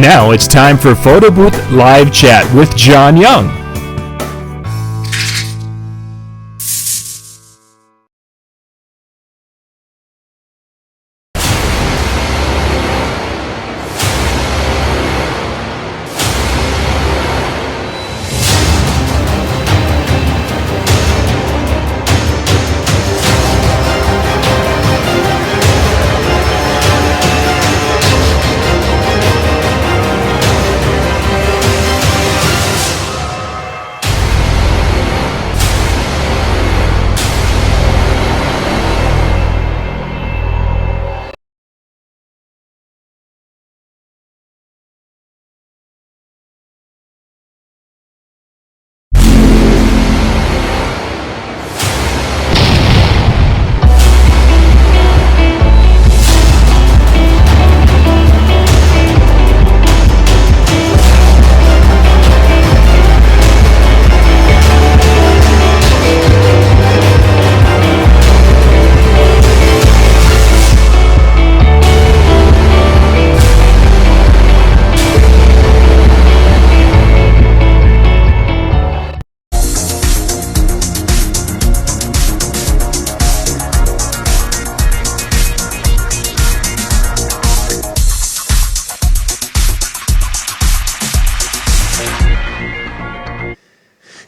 And now it's time for Photo Booth Live Chat with John Young.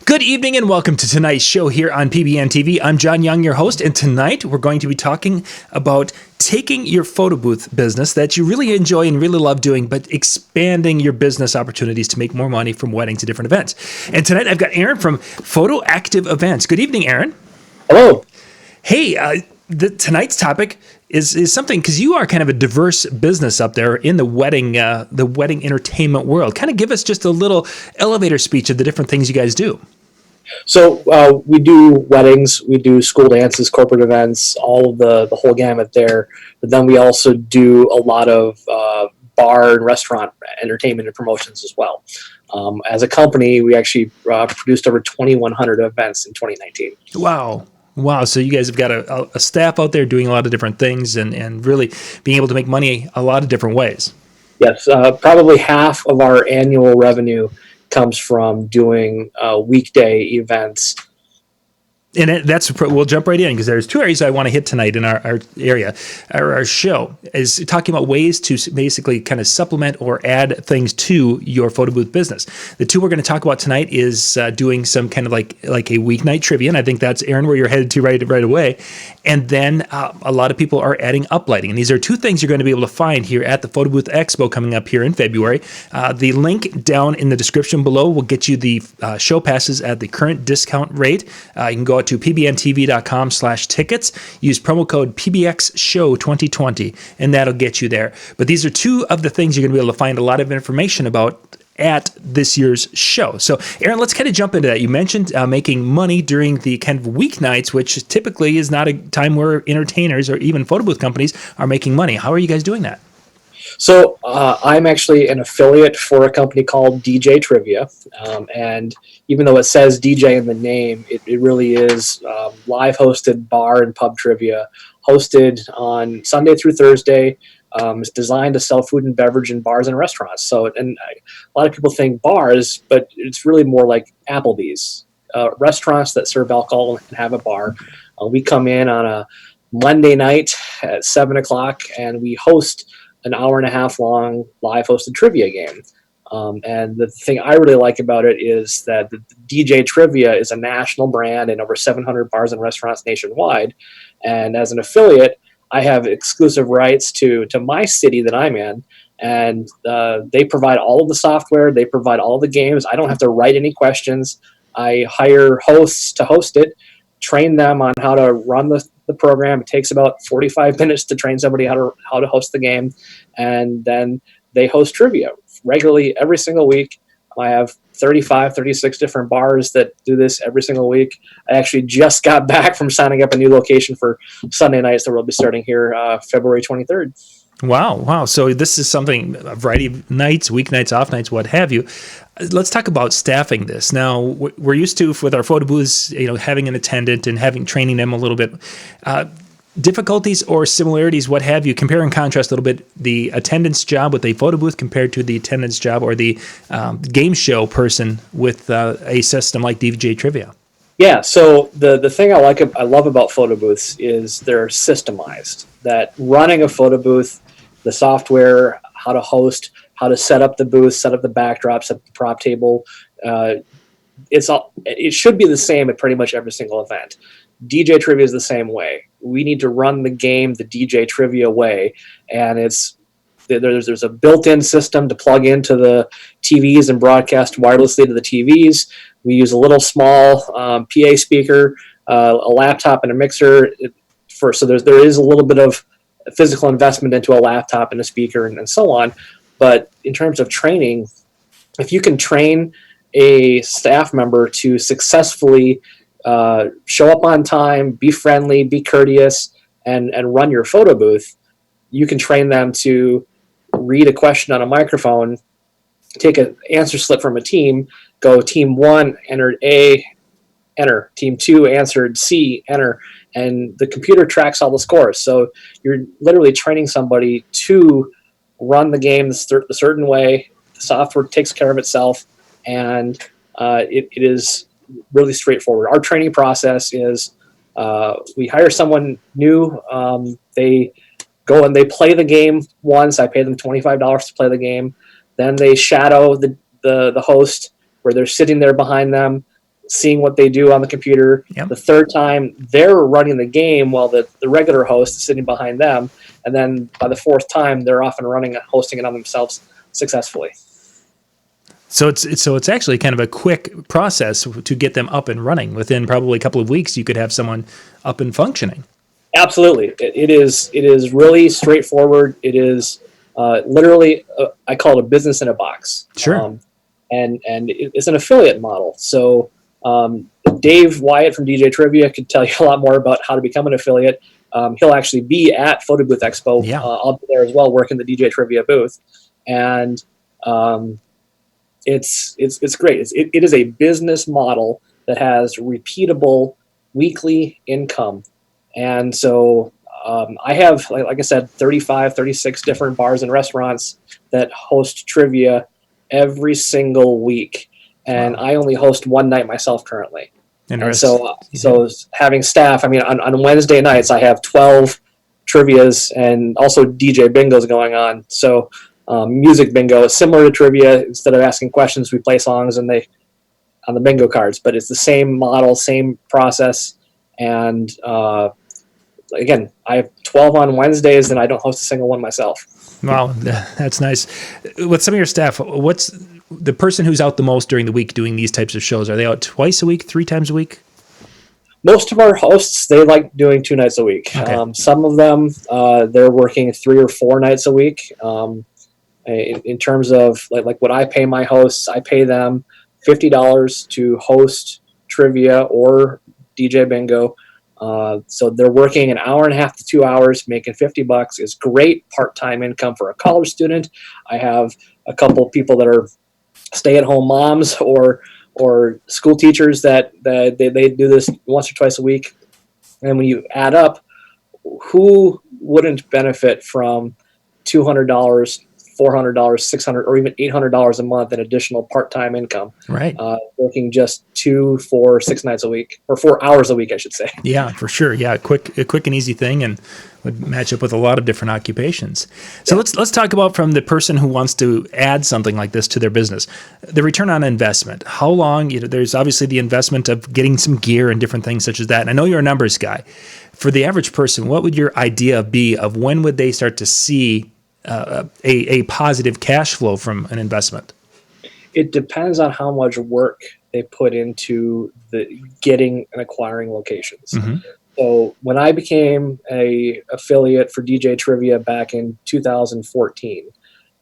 Good evening and welcome to tonight's show here on PBN TV. I'm John Young, your host, and tonight we're going to be talking about taking your photo booth business that you really enjoy and really love doing, but expanding your business opportunities to make more money from wedding to different events. And tonight I've got Aaron from Photo Active Events. Good evening, Aaron. Hello. Hey, tonight's topic is something, because you are kind of a diverse business up there in the wedding entertainment world. Kind of give us just a little elevator speech of the different things you guys do. So we do weddings, we do school dances, corporate events, all of the whole gamut there. But then we also do a lot of bar and restaurant entertainment and promotions as well. As a company, we actually produced over 2,100 events in 2019. Wow. So you guys have got a staff out there doing a lot of different things and really being able to make money a lot of different ways. Yes, probably half of our annual revenue comes from doing weekday events. And we'll jump right in, because there's two areas I want to hit tonight in our area. Our show is talking about ways to basically kind of supplement or add things to your photo booth business. The two we're going to talk about tonight is doing some kind of like a weeknight trivia, and I think that's, Aaron, where you're headed to right away. And then a lot of people are adding uplighting. And these are two things you're going to be able to find here at the Photo Booth Expo coming up here in February. The link down in the description below will get you the show passes at the current discount rate. You can go to pbntv.com/tickets, use promo code PBXShow2020, and that'll get you there. But these are two of the things you're going to be able to find a lot of information about at this year's show. So, Aaron, let's kind of jump into that. You mentioned making money during the kind of weeknights, which typically is not a time where entertainers or even photo booth companies are making money. How are you guys doing that? So I'm actually an affiliate for a company called DJ Trivia, and even though it says DJ in the name, it really is live hosted bar and pub trivia, hosted on Sunday through Thursday. It's designed to sell food and beverage in bars and restaurants. A lot of people think bars, but it's really more like Applebee's, restaurants that serve alcohol and have a bar. We come in on a Monday night at 7 o'clock, and we host an hour and a half long live hosted trivia game. And the thing I really like about it is that the DJ Trivia is a national brand in over 700 bars and restaurants nationwide. And as an affiliate, I have exclusive rights to my city that I'm in. And they provide all of the software. They provide all of the games. I don't have to write any questions. I hire hosts to host it, train them on how to run the program. It takes about 45 minutes to train somebody how to host the game, and then they host trivia regularly every single week. I have 36 different bars that do this every single week. I actually just got back from signing up a new location for Sunday nights that we'll be starting here February 23rd. Wow. So this is something, a variety of nights, weeknights, off nights, what have you. Let's talk about staffing this. Now, we're used to, with our photo booths, having an attendant and training them a little bit. difficulties or similarities, what have you, compare and contrast a little bit the attendance job with a photo booth compared to the attendance job or the game show person with a system like DJ Trivia. Yeah, so the thing I love about photo booths is they're systemized. That running a photo booth, the software, how to host, how to set up the booth, set up the backdrop, set up the prop table, uh, it should be the same at pretty much every single event. DJ Trivia is the same way. We need to run the game the DJ Trivia way, and there's a built-in system to plug into the TVs and broadcast wirelessly to the TVs. We use a little small PA speaker, a laptop, and a mixer. So there is a little bit of physical investment into a laptop and a speaker and so on. But in terms of training, if you can train a staff member to successfully show up on time, be friendly, be courteous, and run your photo booth, you can train them to read a question on a microphone, take an answer slip from a team, go team 1 entered A, enter. Team 2 answered C, enter. And the computer tracks all the scores. So you're literally training somebody to run the game a certain way. The software takes care of itself, and it is really straightforward. Our training process is we hire someone new. They go and they play the game once. I pay them $25 to play the game. Then they shadow the host, where they're sitting there behind them, seeing what they do on the computer. Yep. The third time, they're running the game while the regular host is sitting behind them. And then by the fourth time, they're off and running, hosting it on themselves successfully. So it's actually kind of a quick process to get them up and running. Within probably a couple of weeks, you could have someone up and functioning. Absolutely. It is really straightforward. It is literally, I call it a business in a box. Sure. And it's an affiliate model. So Dave Wyatt from DJ Trivia could tell you a lot more about how to become an affiliate. He'll actually be at Photo Booth Expo. Yeah. I'll be there as well, working the DJ Trivia booth. And it's great. It is a business model that has repeatable weekly income. And so I have, like I said, 36 different bars and restaurants that host trivia every single week. And I only host one night myself currently. And so having staff, I mean, on Wednesday nights, I have 12 trivias and also DJ bingos going on. So music bingo is similar to trivia. Instead of asking questions, we play songs on the bingo cards, but it's the same model, same process. And again, I have 12 on Wednesdays, and I don't host a single one myself. Wow, that's nice. With some of your staff, what's the person who's out the most during the week doing these types of shows? Are they out twice a week, 3 times a week? Most of our hosts, they like doing 2 nights a week. Okay. Some of them, they're working 3 or 4 nights a week. In terms of like what I pay my hosts, I pay them $50 to host trivia or DJ bingo. So they're working an hour and a half to 2 hours, making $50. Is great part-time income for a college student. I have a couple people that are stay-at-home moms or school teachers that they do this once or twice a week. And when you add up, who wouldn't benefit from $200, $400, $600, or even $800 a month in additional part-time income? Right. Working just 2, 4, 6 nights a week, or 4 hours a week, I should say. Yeah, for sure. Yeah, a quick and easy thing, and would match up with a lot of different occupations. So let's talk about from the person who wants to add something like this to their business, the return on investment. How long? There's obviously the investment of getting some gear and different things such as that. And I know you're a numbers guy. For the average person, what would your idea be of when would they start to see a positive cash flow from an investment? It depends on how much work they put into the getting and acquiring locations. Mm-hmm. So when I became a affiliate for DJ Trivia back in 2014,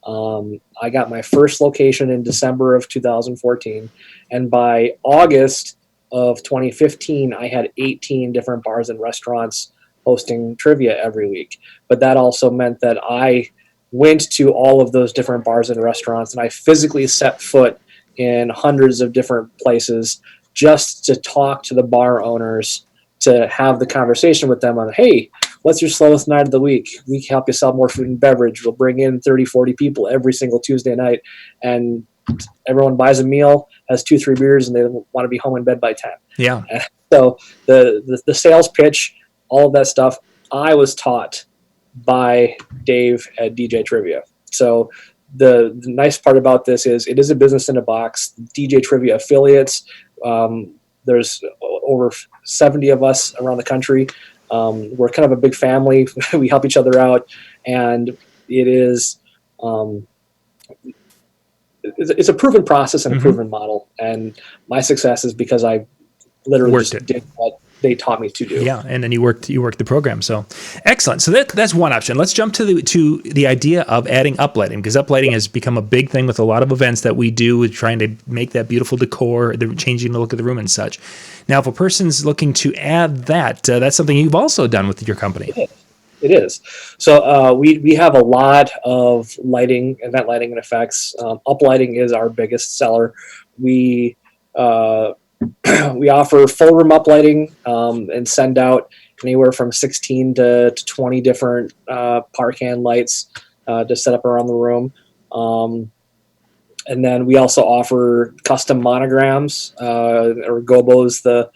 I got my first location in December of 2014, and by August of 2015, I had 18 different bars and restaurants hosting trivia every week. But that also meant that I went to all of those different bars and restaurants, and I physically set foot in hundreds of different places just to talk to the bar owners, to have the conversation with them on, hey, what's your slowest night of the week? We can help you sell more food and beverage. We'll bring in 30, 40 people every single Tuesday night, and everyone buys a meal, has 2, 3 beers, and they want to be home in bed by 10. Yeah. And so the sales pitch, all of that stuff, I was taught by Dave at DJ Trivia. So the nice part about this is it is a business in a box. DJ Trivia affiliates, there's over 70 of us around the country. We're kind of a big family. We help each other out, and it is it's a proven process and a proven model. And my success is because I literally just did what they taught me to do. Yeah, and then you worked the program. So excellent. So that's one option. Let's jump to the idea of adding uplighting, because uplighting has become a big thing with a lot of events that we do, with trying to make that beautiful decor, the changing the look of the room and such. Now, if a person's looking to add that, that's something you've also done with your company. It is. So we have a lot of lighting, event lighting and effects. Uplighting is our biggest seller. We offer full room uplighting and send out anywhere from 16 to 20 different park hand lights to set up around the room. And then we also offer custom monograms or gobos.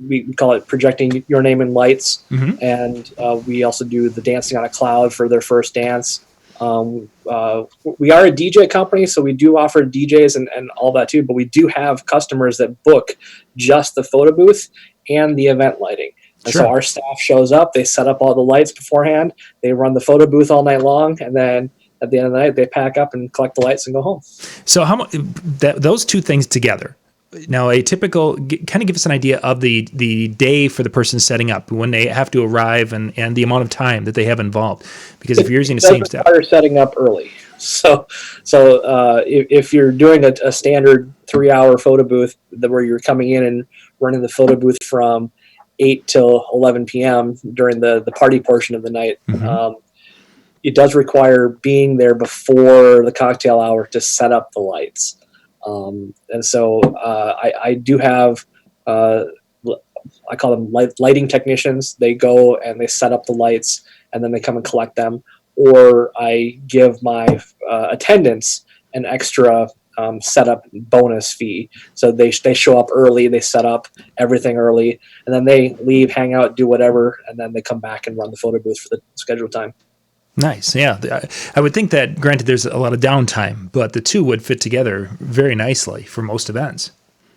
We call it projecting your name in lights. And we also do the dancing on a cloud for their first dance. We are a DJ company, so we do offer DJs and all that too, but we do have customers that book just the photo booth and the event lighting. And so our staff shows up, they set up all the lights beforehand, they run the photo booth all night long, and then at the end of the night, they pack up and collect the lights and go home. So how much those two things together? Now, a typical, kind of give us an idea of the day for the person setting up, when they have to arrive, and the amount of time that they have involved. Because if you're using the same stuff, setting up early. So if you're doing a standard 3-hour photo booth where you're coming in and running the photo booth from 8 till 11 p.m. during the party portion of the night, it does require being there before the cocktail hour to set up the lights. And so I do have, I call them lighting technicians. They go and they set up the lights, and then they come and collect them. Or I give my attendants an extra setup bonus fee. So they show up early, they set up everything early, and then they leave, hang out, do whatever, and then they come back and run the photo booth for the scheduled time. Nice. Yeah. I would think that, granted, there's a lot of downtime, but the two would fit together very nicely for most events.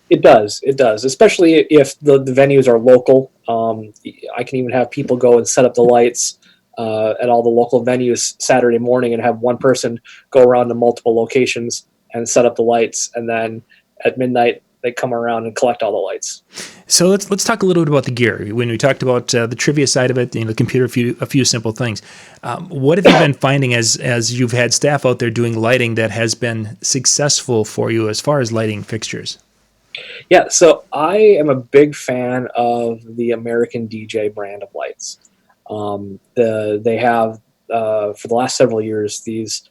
It does. Especially if the venues are local. I can even have people go and set up the lights at all the local venues Saturday morning, and have one person go around to multiple locations and set up the lights. And then at midnight, they come around and collect all the lights. So let's talk a little bit about the gear. When we talked about the trivia side of it, the computer, a few simple things. What have you been finding as you've had staff out there doing lighting that has been successful for you as far as lighting fixtures? Yeah, so I am a big fan of the American DJ brand of lights. They have for the last several years these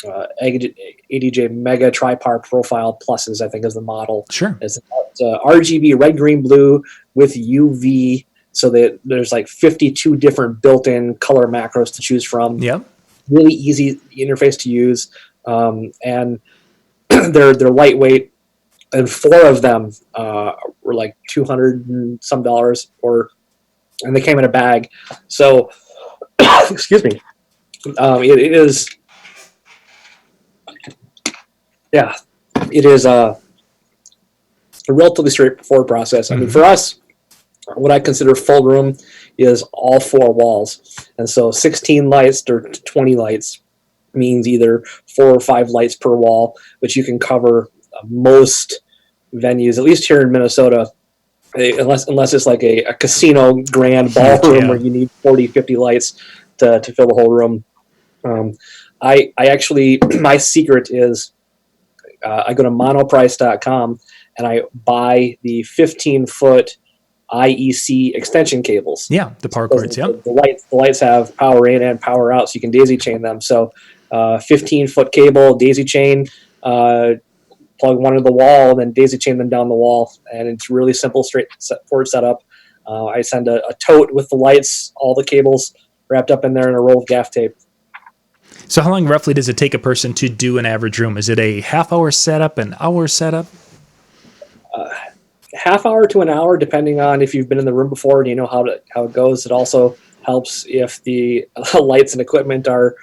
ADJ Mega Tripar Profile Pluses, I think is the model. Sure. It's RGB, red, green, blue with UV. So there's like 52 different built-in color macros to choose from. Yeah. Really easy interface to use. And they're lightweight. And 4 of them were like $200 and some, and they came in a bag. So, excuse me. It is. Yeah, it is a relatively straightforward process. I mean, for us, what I consider full room is all 4 walls. And so 16 lights or 20 lights means either 4 or 5 lights per wall, which you can cover most venues, at least here in Minnesota, unless it's like a casino grand ballroom where you need 40, 50 lights to fill the whole room. I actually, my secret is, I go to monoprice.com and I buy the 15-foot IEC extension cables. Yeah, the power cords. Yeah, the lights have power in and power out, so you can daisy chain them. So, 15-foot cable, daisy chain, plug one to the wall, and then daisy chain them down the wall. And it's really simple, straightforward setup. I send a tote with the lights, all the cables wrapped up in there in a roll of gaff tape. So how long roughly does it take a person to do an average room? Is it a half-hour setup, an hour setup? Half hour to an hour, depending on if you've been in the room before and you know how it goes. It also helps if the lights and equipment are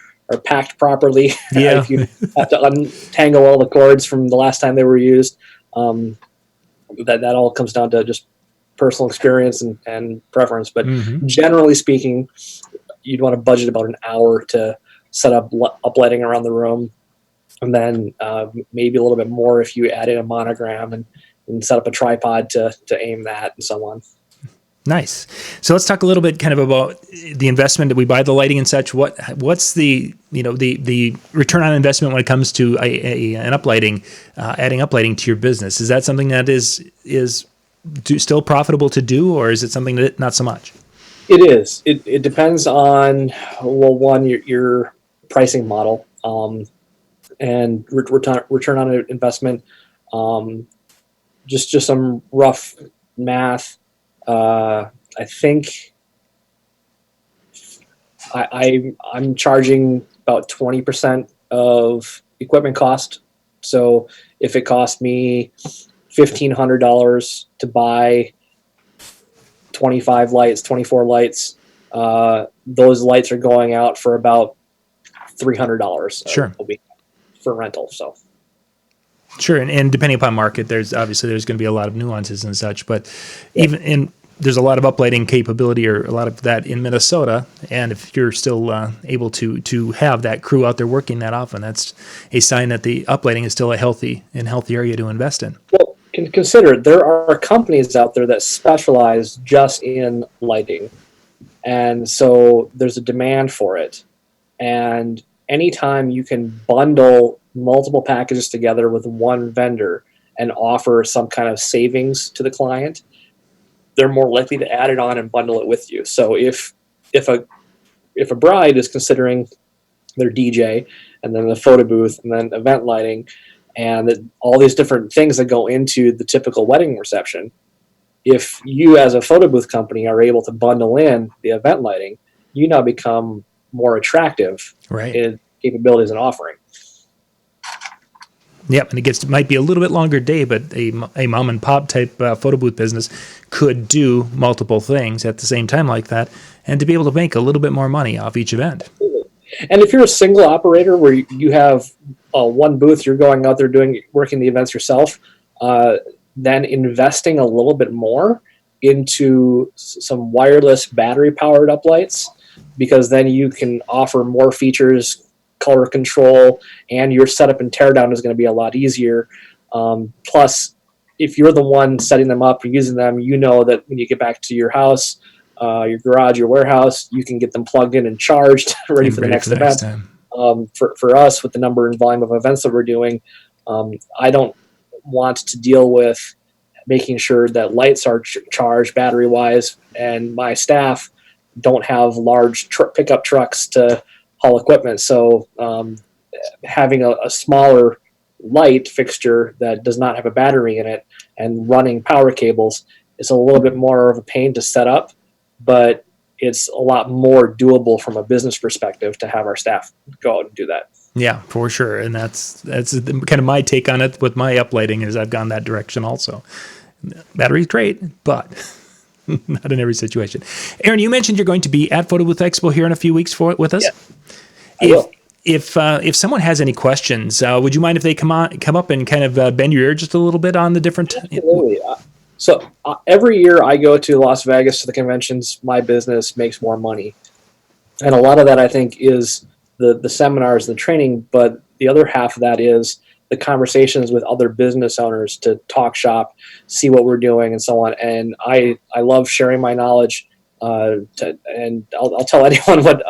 packed properly. Yeah. If you have to untangle all the cords from the last time they were used, that all comes down to just personal experience and preference. But generally speaking, you'd want to budget about an hour to set up lighting around the room, and then maybe a little bit more if you add in a monogram and set up a tripod to aim that and so on. Nice. So let's talk a little bit kind of about the investment that we buy the lighting and such. What's the return on investment when it comes to an uplighting, adding uplighting to your business? Is that something that is still profitable to do, or is it something that not so much? It is. It depends on, well, one, your pricing model, and return on investment. Just some rough math. I think I'm charging about 20% of equipment cost. So if it cost me $1,500 to buy 25 lights, 24 lights, those lights are going out for about $300 Sure. a week for rental. So. Sure, and depending upon market, there's going to be a lot of nuances and such, but there's a lot of uplighting capability or a lot of that in Minnesota, and if you're still able to have that crew out there working that often, that's a sign that the uplighting is still a healthy area to invest in. Well, consider there are companies out there that specialize just in lighting, and so there's a demand for it, and anytime you can bundle multiple packages together with one vendor and offer some kind of savings to the client, they're more likely to add it on and bundle it with you. So if a bride is considering their DJ and then the photo booth and then event lighting and all these different things that go into the typical wedding reception, if you as a photo booth company are able to bundle in the event lighting, you now become more attractive in capabilities and offering. Yep, and it might be a little bit longer day, but a mom and pop type photo booth business could do multiple things at the same time like that, and to be able to make a little bit more money off each event. And if you're a single operator where you have one booth, you're going out there working the events yourself, then investing a little bit more into some wireless battery powered uplights, because then you can offer more features, color control, and your setup and teardown is going to be a lot easier. Plus, if you're the one setting them up or using them, you know that when you get back to your house, your garage, your warehouse, you can get them plugged in and charged, ready for the next event. For us, with the number and volume of events that we're doing, I don't want to deal with making sure that lights are charged battery-wise, and my staff don't have large pickup trucks to haul equipment. So having a smaller light fixture that does not have a battery in it and running power cables is a little bit more of a pain to set up, but it's a lot more doable from a business perspective to have our staff go out and do that. Yeah, for sure. And that's kind of my take on it with my uplighting, is I've gone that direction also. Battery's great, but not in every situation. Aaron, you mentioned you're going to be at Photo Booth Expo here in a few weeks with us. Yeah, if someone has any questions, would you mind if they come up and kind of bend your ear just a little bit on the different? Absolutely. So every year I go to Las Vegas to the conventions. My business makes more money, and a lot of that I think is the seminars, the training. But the other half of that is the conversations with other business owners to talk shop, see what we're doing, and so on. And I love sharing my knowledge. And I'll tell anyone what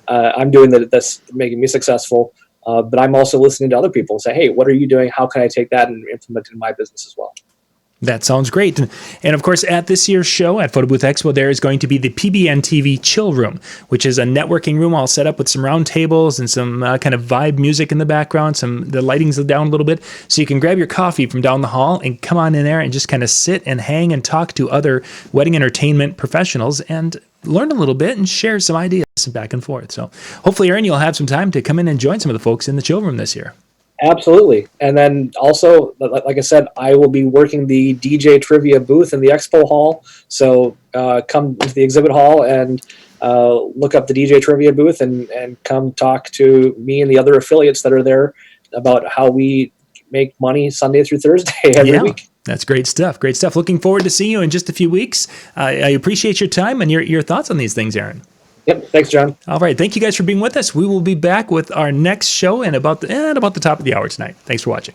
I'm doing that's making me successful. But I'm also listening to other people and say, hey, what are you doing? How can I take that and implement it in my business as well? That sounds great. And of course, at this year's show at Photo Booth Expo, there is going to be the PBN TV Chill Room, which is a networking room all set up with some round tables and some kind of vibe music in the background. The lighting's down a little bit. So you can grab your coffee from down the hall and come on in there and just kind of sit and hang and talk to other wedding entertainment professionals and learn a little bit and share some ideas back and forth. So hopefully, Aaron, you'll have some time to come in and join some of the folks in the Chill Room this year. Absolutely. And then also, like I said, I will be working the DJ Trivia booth in the expo hall. So come to the exhibit hall and look up the DJ Trivia booth and come talk to me and the other affiliates that are there about how we make money Sunday through Thursday every week. That's great stuff. Great stuff. Looking forward to seeing you in just a few weeks. I appreciate your time and your thoughts on these things, Aaron. Yep. Thanks, John. All right. Thank you guys for being with us. We will be back with our next show and about the top of the hour tonight. Thanks for watching.